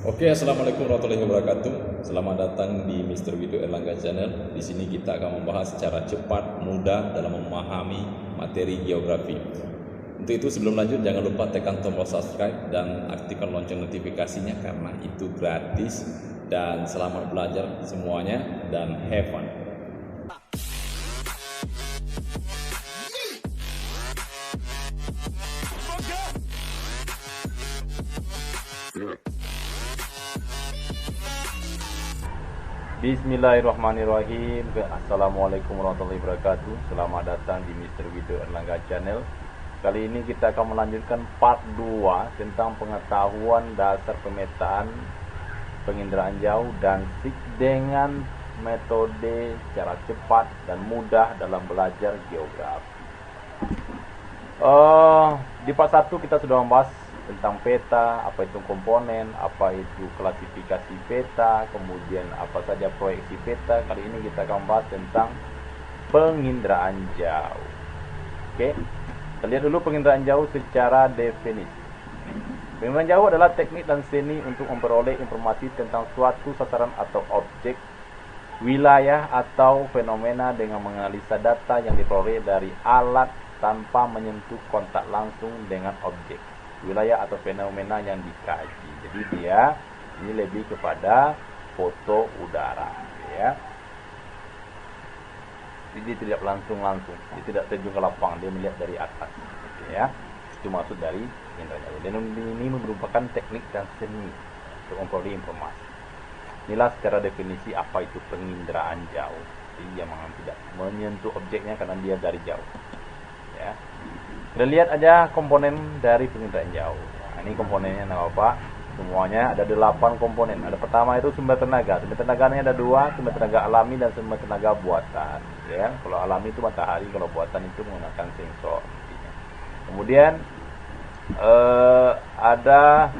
Oke, assalamualaikum warahmatullahi wabarakatuh. Selamat datang di Mr. Wido Erlangga Channel. Di sini kita akan membahas secara cepat, mudah dalam memahami materi geografi. Untuk itu sebelum lanjut jangan lupa tekan tombol subscribe dan aktifkan lonceng notifikasinya karena itu gratis. Dan selamat belajar semuanya dan have fun. Bismillahirrahmanirrahim. Assalamualaikum warahmatullahi wabarakatuh. Selamat datang di Mr. Wido Erlangga Channel. Kali ini kita akan melanjutkan part 2 tentang pengetahuan dasar pemetaan penginderaan jauh dan dengan metode secara cepat dan mudah dalam belajar geografi. Di part 1 kita sudah membahas tentang peta, apa itu komponen, apa itu klasifikasi peta, kemudian apa saja proyeksi peta. Kali ini kita akan bahas tentang penginderaan jauh. Oke, kita lihat dulu penginderaan jauh secara definisi. Penginderaan jauh adalah teknik dan seni untuk memperoleh informasi tentang suatu sasaran atau objek, wilayah atau fenomena dengan menganalisa data yang diperoleh dari alat tanpa menyentuh kontak langsung dengan objek, wilayah atau fenomena yang dikaji. Jadi dia ini lebih kepada foto udara, ya. Jadi dia tidak langsung, dia tidak terjun ke lapangan, dia melihat dari atas, gitu ya. Itu maksud dari penginderaan jauh. Dan ini merupakan teknik dan seni untuk memperoleh informasi. Inilah secara definisi apa itu penginderaan jauh. Jadi dia memang tidak menyentuh objeknya karena dia dari jauh, ya. Kita lihat aja komponen dari penginderaan jauh. Nah, ini komponennya apa? Semuanya ada 8 komponen. Ada pertama itu sumber tenaga. Sumber tenaganya ada 2, sumber tenaga alami dan sumber tenaga buatan. Ya, kalau alami itu matahari, kalau buatan itu menggunakan sensor. Kemudian ada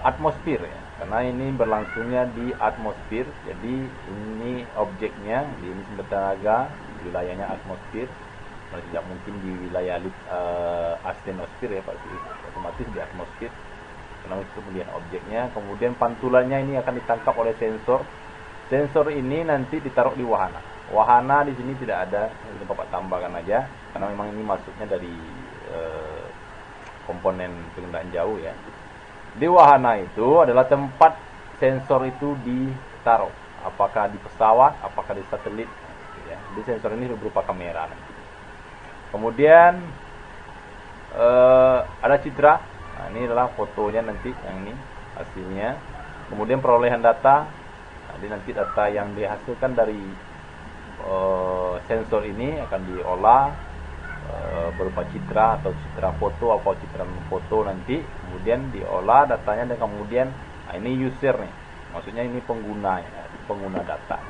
atmosfer, ya. Karena ini berlangsungnya di atmosfer. Jadi ini objeknya, ini sumber tenaga, wilayahnya atmosfer. Tidak mungkin di wilayah astenosfer, ya, pasti otomatis di atmosfer karena itu melihat objeknya. Kemudian pantulannya ini akan ditangkap oleh sensor. Sensor ini nanti ditaruh di wahana. Wahana di sini tidak ada, ini Bapak tambahkan aja karena memang ini masuknya dari komponen penginderaan jauh, ya. Di wahana itu adalah tempat sensor itu ditaruh, apakah di pesawat, apakah di satelit, ya. Di sensor ini berupa kamera nanti. Kemudian ada citra. Nah, ini adalah fotonya nanti, yang ini hasilnya. Kemudian perolehan data. Jadi nanti data yang dihasilkan dari sensor ini akan diolah berupa citra atau citra foto atau citra foto nanti. Kemudian diolah datanya dan kemudian ini user nih. Maksudnya ini pengguna data.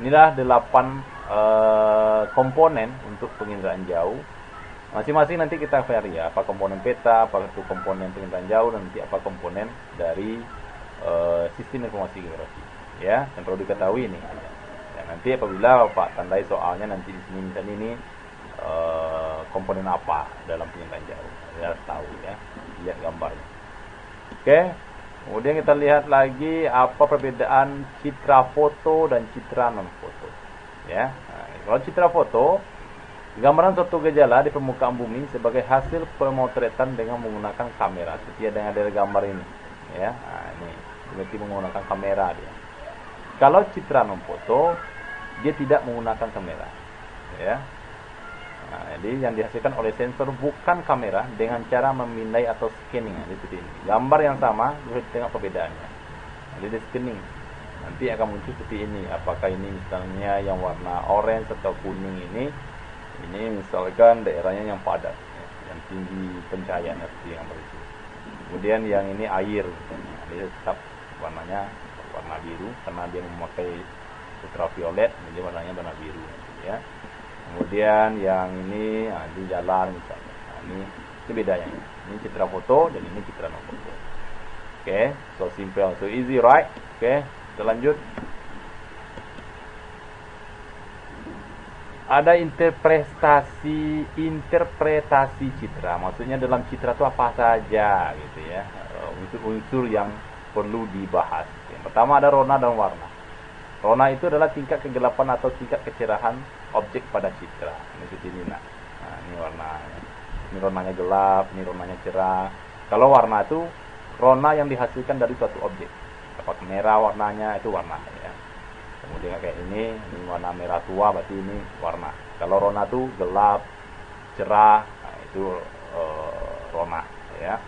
Inilah 8 komponen untuk penginderaan jauh. Masing-masing nanti kita vary, ya, apa komponen peta, apa itu komponen penginderaan jauh, dan nanti apa komponen dari sistem informasi geografi, ya. Yang perlu diketahui ini, ya, nanti apabila Bapak tandai soalnya nanti di sini misalnya ini komponen apa dalam penginderaan jauh, ya, tahu, ya, lihat gambarnya. Oke. Kemudian kita lihat lagi apa perbedaan citra foto dan citra non foto, ya. Nah, kalau citra foto, gambaran suatu gejala di permukaan bumi sebagai hasil pemotretan dengan menggunakan kamera, seperti yang ada gambar ini, ya. Nah, ini berarti menggunakan kamera dia. Kalau citra non foto, dia tidak menggunakan kamera, ya. Nah, jadi yang dihasilkan oleh sensor bukan kamera dengan cara memindai atau scanning, seperti ini. Gambar yang sama, bisa tengok perbedaannya. Jadi di scanning nanti akan muncul seperti ini. Apakah ini misalnya yang warna orange atau kuning ini misalkan daerahnya yang padat, ya, yang tinggi pencahayaan seperti yang berikut. Kemudian yang ini air, dia tetap warnanya warna biru karena dia memakai ultraviolet, jadi warnanya warna biru, ya. Kemudian yang ini di jalan misalnya. Nah, ini itu bedanya. Ini citra foto dan ini citra non foto. Oke, so simple, so easy, right? Oke, kita lanjut. Ada interpretasi citra. Maksudnya dalam citra itu apa saja gitu ya. unsur-unsur yang perlu dibahas. Yang pertama ada rona dan warna. Rona itu adalah tingkat kegelapan atau tingkat kecerahan objek pada citra. Ini seperti ini nah. Nah, ini warnanya. Ini ronanya gelap, ini ronanya cerah. Kalau warna itu rona yang dihasilkan dari suatu objek. Dapat merah warnanya itu warna ya. Kemudian kayak ini warna merah tua berarti ini warna. Kalau rona itu gelap, cerah, nah, itu rona ya.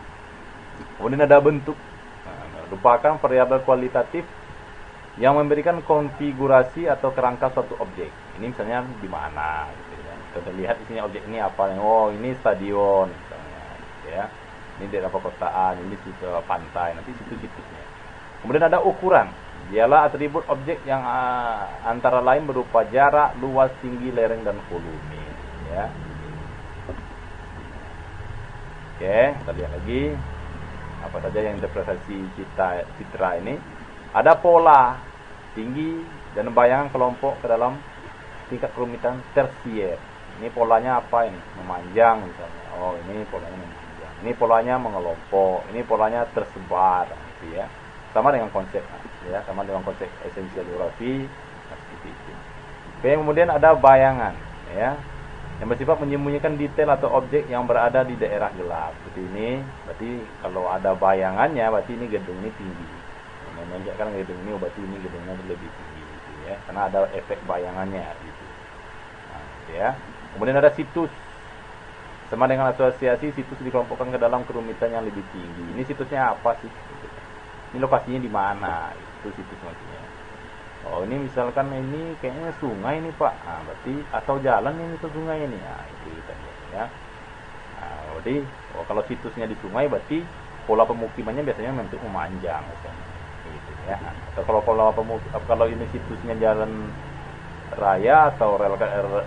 Kemudian ada bentuk. Nah, merupakan variabel kualitatif yang memberikan konfigurasi atau kerangka suatu objek. Ini misalnya di mana gitu ya. Kita lihat di sini objek ini apa. Oh, ini stadion misalnya gitu ya. Ini daerah perkotaan, ini situ pantai, nanti situ-situnya. Kemudian ada ukuran. Dialah atribut objek yang antara lain berupa jarak, luas, tinggi, lereng dan volume ya. Oke, kita lihat lagi apa saja yang interpretasi citra ini. Ada pola, tinggi, dan bayangan kelompok ke dalam tingkat kerumitan tersier. Ini polanya apa ini? Memanjang misalnya. Oh, ini polanya memanjang. Ini polanya mengelompok. Ini polanya tersebar, gitu ya. Sama dengan konsep, ya, sama dengan konsep esensial geografi, seperti itu. Oke, kemudian ada bayangan, ya, yang bersifat menyembunyikan detail atau objek yang berada di daerah gelap. Seperti ini, berarti kalau ada bayangannya, berarti ini gedung ini tinggi. Menunjukkan gedung ini, berarti ini gedungnya lebih tinggi, gitu ya, karena ada efek bayangannya, gitu. Nah, gitu ya. Kemudian ada situs. Sama dengan asosiasi, situs dikelompokkan ke dalam kerumitan yang lebih tinggi. Ini situsnya apa sih? Ini lokasinya di mana? Itu situs maksudnya. Oh, ini misalkan ini kayaknya sungai nih Pak. Nah, berarti atau jalan ini ke sungai ini. Nah, itu kita lihat ya. Nah, berarti kalau situsnya di sungai berarti pola pemukimannya biasanya bentuk memanjang misalnya. Gitu ya. Atau kalau ini situsnya jalan raya atau rel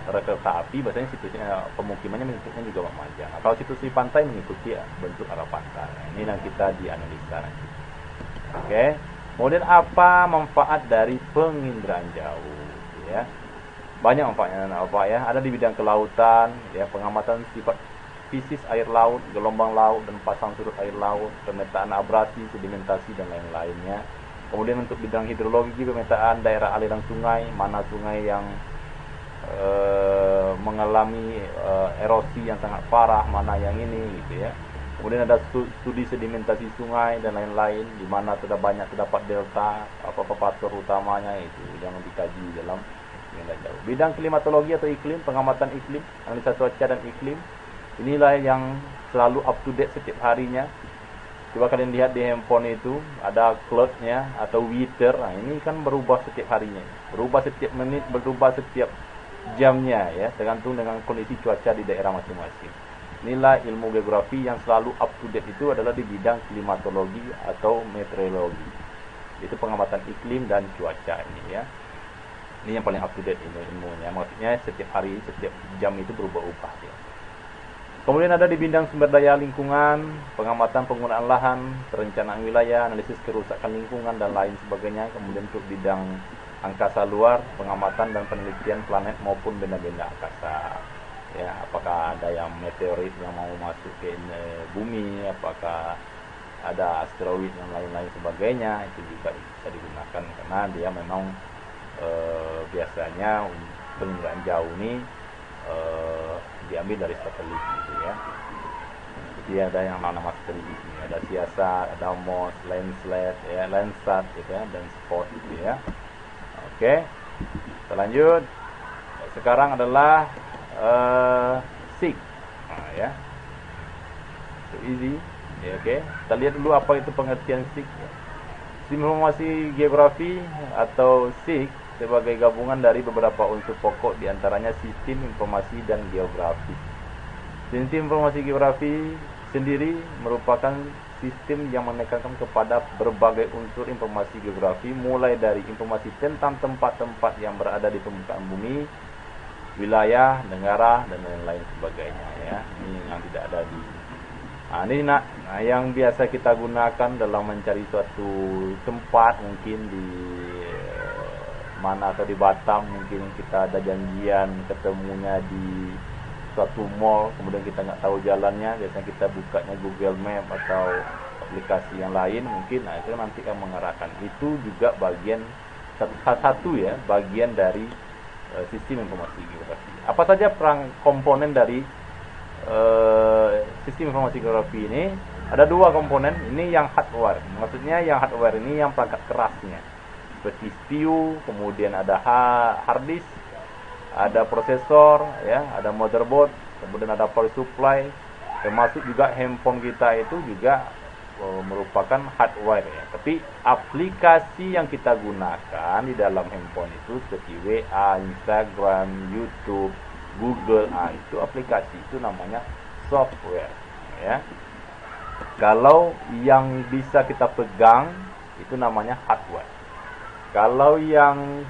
kereta api, biasanya situsnya pemukimannya bentuknya juga memanjang. Nah, kalau situs di pantai mengikuti ya, bentuk arah pantai. Nah, ini yang kita dianalisa nanti. Oke. Kemudian apa manfaat dari penginderaan jauh ya? Banyak manfaatnya apa ya? Ada di bidang kelautan ya, pengamatan sifat fisis air laut, gelombang laut dan pasang surut air laut, pemetaan abrasi, sedimentasi dan lain-lainnya. Kemudian untuk bidang hidrologi, pemetaan daerah aliran sungai, mana sungai yang mengalami erosi yang sangat parah, mana yang ini gitu ya. Kemudian ada studi sedimentasi sungai dan lain-lain, di mana terdapat delta, apa faktor utamanya itu yang dikaji dalam penginderaan jauh. Bidang klimatologi atau iklim, pengamatan iklim, analisa cuaca dan iklim. Inilah yang selalu up to date setiap harinya. Coba kalian lihat di handphone itu ada cloud-nya atau weather. Nah, ini kan berubah setiap harinya, berubah setiap menit, berubah setiap jamnya ya, tergantung dengan kondisi cuaca di daerah masing-masing. Inilah ilmu geografi yang selalu up to date, itu adalah di bidang klimatologi atau meteorologi. Itu pengamatan iklim dan cuaca ini ya. Ini yang paling up to date ilmunya. Maksudnya setiap hari, setiap jam itu berubah-ubah ya. Kemudian ada di bidang sumber daya lingkungan, pengamatan penggunaan lahan, perencanaan wilayah, analisis kerusakan lingkungan dan lain sebagainya. Kemudian untuk bidang angkasa luar, pengamatan dan penelitian planet maupun benda-benda angkasa. Ya, apakah ada yang meteorit yang mau masuk ke bumi, apakah ada asteroid dan lain-lain sebagainya, itu juga bisa digunakan karena dia memang biasanya penginderaan jauh ini diambil dari satelit gitu ya. Jadi ada yang nama satelit ini, ada Siasat, ada MOS, Landsat ya, Landsat gitu ya, dan Spot gitu ya. Oke. Kita lanjut. Sekarang adalah SIG, ya, so easy, ya, oke. Kita lihat dulu apa itu pengertian SIG. Informasi geografi atau SIG sebagai gabungan dari beberapa unsur pokok, diantaranya sistem informasi dan geografi. Sistem informasi geografi sendiri merupakan sistem yang menekankan kepada berbagai unsur informasi geografi, mulai dari informasi tentang tempat-tempat yang berada di permukaan bumi, wilayah, negara dan lain-lain sebagainya ya. Ini yang tidak ada di yang biasa kita gunakan dalam mencari suatu tempat, mungkin di mana atau di Batam, mungkin kita ada janjian ketemunya di suatu mall, kemudian kita nggak tahu jalannya, biasanya kita bukanya Google Map atau aplikasi yang lain mungkin, nah itu nanti akan mengarahkan. Itu juga bagian satu ya, bagian dari sistem informasi geografi. Apa saja komponen dari sistem informasi geografi ini? Ada dua komponen. Ini yang hardware, maksudnya yang hardware ini yang perangkat kerasnya, seperti CPU, kemudian ada hard disk, ada prosesor, ya, ada motherboard, kemudian ada power supply, termasuk juga handphone kita itu juga merupakan hardware ya. Tapi aplikasi yang kita gunakan di dalam handphone itu seperti WA, Instagram, YouTube, Google, itu aplikasi, itu namanya software ya. Kalau yang bisa kita pegang itu namanya hardware. Kalau yang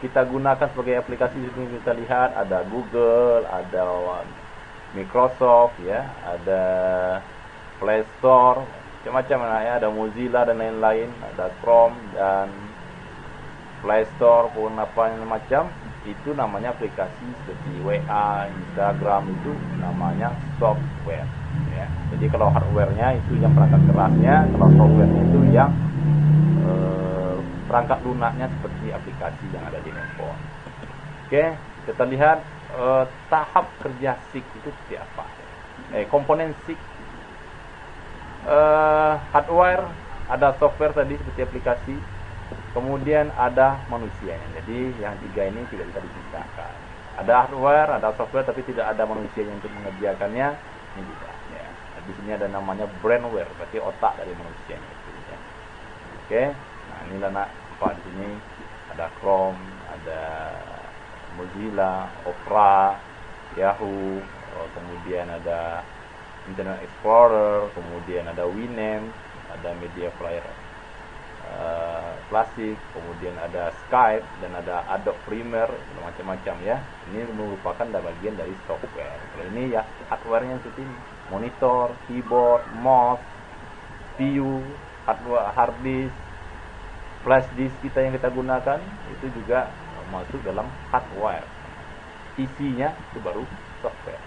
kita gunakan sebagai aplikasi ini kita lihat ada Google, ada Microsoft ya, ada Play Store, macam-macam ya, ada Mozilla dan lain-lain, ada Chrome dan Play Store pun apa macam, itu namanya aplikasi seperti WA, Instagram, itu namanya software ya. Jadi kalau hardware-nya itu yang perangkat kerasnya, kalau software-nya itu yang perangkat lunaknya seperti aplikasi yang ada di handphone. Oke, kita lihat tahap kerja SIG itu seperti apa. Komponen SIG, hardware, ada software tadi seperti aplikasi, kemudian ada manusianya. Jadi yang tiga ini tidak bisa dipisahkan. Ada hardware, ada software, tapi tidak ada manusianya untuk mengerjakannya. Ini juga. Ya. Di sini ada namanya brainware, berarti otak dari manusia. Ya. Oke, nah inilah nampak di sini ada Chrome, ada Mozilla, Opera, Yahoo, kemudian ada Internet Explorer, kemudian ada Winamp, ada Media Player Classic, kemudian ada Skype dan ada Adobe Premiere, macam-macam ya. Ini merupakan bagian dari software. Kalau ini ya hardware-nya seperti ini, monitor, keyboard, mouse, CPU, hard disk, flash disk kita yang kita gunakan itu juga masuk dalam hardware. Isinya itu baru software.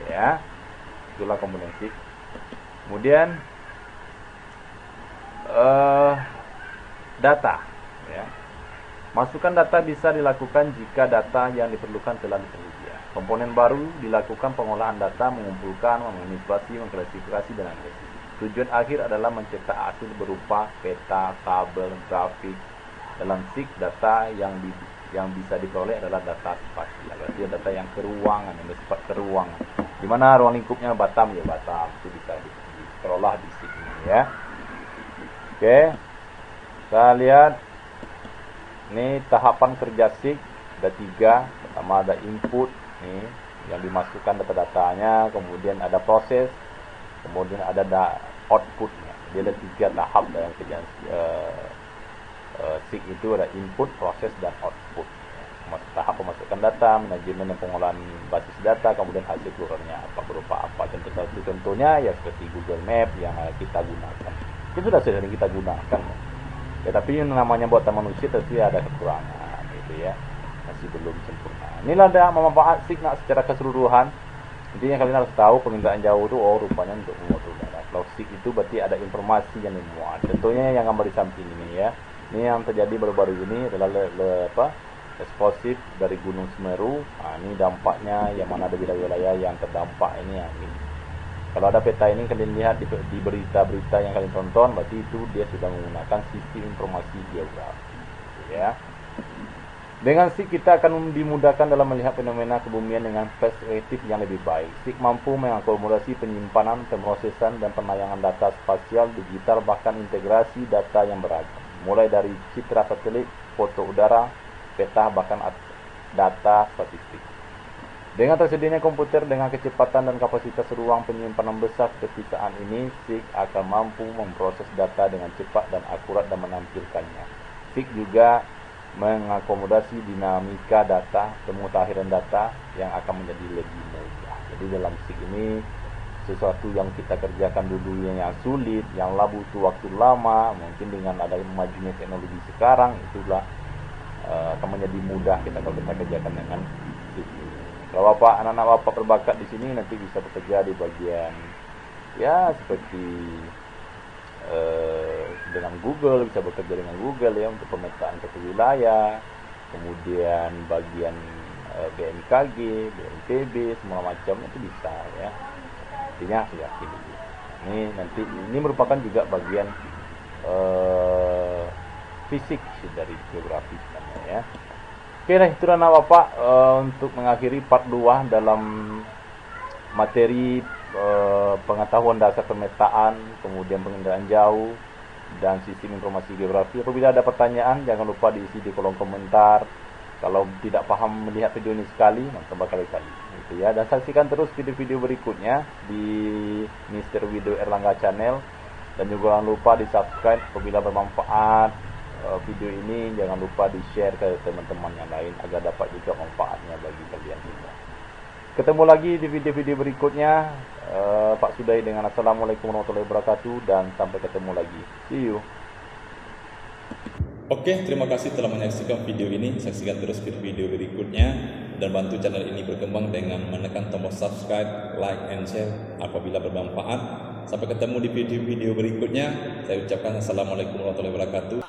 Ya, itulah komponen SIG. Kemudian data. Ya. Masukan data bisa dilakukan jika data yang diperlukan telah tersedia. Komponen baru dilakukan pengolahan data, mengumpulkan, memanipulasi, mengklasifikasi, dan analisis. Tujuan akhir adalah mencetak hasil berupa peta, tabel, grafik. Dalam SIG, data yang bisa diperoleh adalah data spasial, berarti data yang keruangan, yang bersifat keruangan. Di mana ruang lingkupnya Batam, ya Batam, itu bisa dikelola di SIG ini ya. Oke, kita lihat ini tahapan kerja SIG ada 3. Pertama ada input nih, yang dimasukkan data-datanya, kemudian ada proses, kemudian ada outputnya. Jadi ada 3 tahap dalam kerjaan SIG itu, ada input, proses, dan output. Tahap pemasukan data, manajemen dan pengolahan basis data, kemudian hasil keluarnya apa berupa apa. Contohnya ya seperti Google Map yang kita gunakan. Itu sudah sering kita gunakan. Ya, tapi yang namanya buatan manusia tentu ada kekurangan gitu ya. Masih belum sempurna. Inilah ada memanfaat SIG secara keseluruhan. Intinya kalian harus tahu permintaan jauh itu rupanya untuk memotong data. Kalau SIG itu berarti ada informasi yang dimuat. Contohnya yang gambar di samping ini ya. Ini yang terjadi baru-baru ini adalah eksplosif dari Gunung Semeru. Nah, ini dampaknya yang mana ada wilayah-wilayah yang terdampak ini ya. Kalau ada peta ini kalian lihat di berita-berita yang kalian tonton, berarti itu dia sudah menggunakan sistem informasi geografi ya. Dengan SIG kita akan dimudahkan dalam melihat fenomena kebumian dengan perspektif yang lebih baik. SIG mampu mengakomodasi penyimpanan, pemrosesan, dan penayangan data spasial, digital, bahkan integrasi data yang beragam. Mulai dari citra satelit, foto udara, peta, bahkan data statistik. Dengan tersedianya komputer dengan kecepatan dan kapasitas ruang penyimpanan besar seperti saat ini, SIG akan mampu memproses data dengan cepat dan akurat dan menampilkannya. SIG juga mengakomodasi dinamika data, pemutahiran data yang akan menjadi lebih mudah. Jadi dalam SIG ini sesuatu yang kita kerjakan dulu yang sulit, yang butuh waktu lama, mungkin dengan ada majunya teknologi sekarang itulah akan menjadi mudah kalau kita kerjakan dengan SIG ini. Kalau anak-anak bapak berbakat di sini nanti bisa bekerja di bagian ya seperti dengan Google, bisa bekerja dengan Google ya untuk pemetaan satu wilayah, kemudian bagian BMKG, BNPB, semua macam itu bisa ya. Artinya ya ini nanti ini merupakan juga bagian fisik dari geografi sebenarnya ya. Oke lah, itu anak Bapak untuk mengakhiri part 2 dalam materi pengetahuan dasar pemetaan, kemudian pengendalian jauh dan sistem informasi geografi. Apabila ada pertanyaan jangan lupa diisi di kolom komentar. Kalau tidak paham melihat video ini sekali, nonton berkali-kali gitu ya. Dan saksikan terus video-video berikutnya di Mr. Widow Erlangga Channel, dan juga jangan lupa di subscribe. Apabila bermanfaat video ini, jangan lupa di share ke teman-teman yang lain agar dapat juga manfaatnya bagi kalian semua. Ketemu lagi di video-video berikutnya. Pak Sudai dengan Assalamualaikum warahmatullahi wabarakatuh, dan sampai ketemu lagi. See you. Oke, terima kasih telah menyaksikan video ini. Saksikan terus video-video berikutnya dan bantu channel ini berkembang dengan menekan tombol subscribe, like, and share apabila bermanfaat. Sampai ketemu di video-video berikutnya. Saya ucapkan Assalamualaikum warahmatullahi wabarakatuh.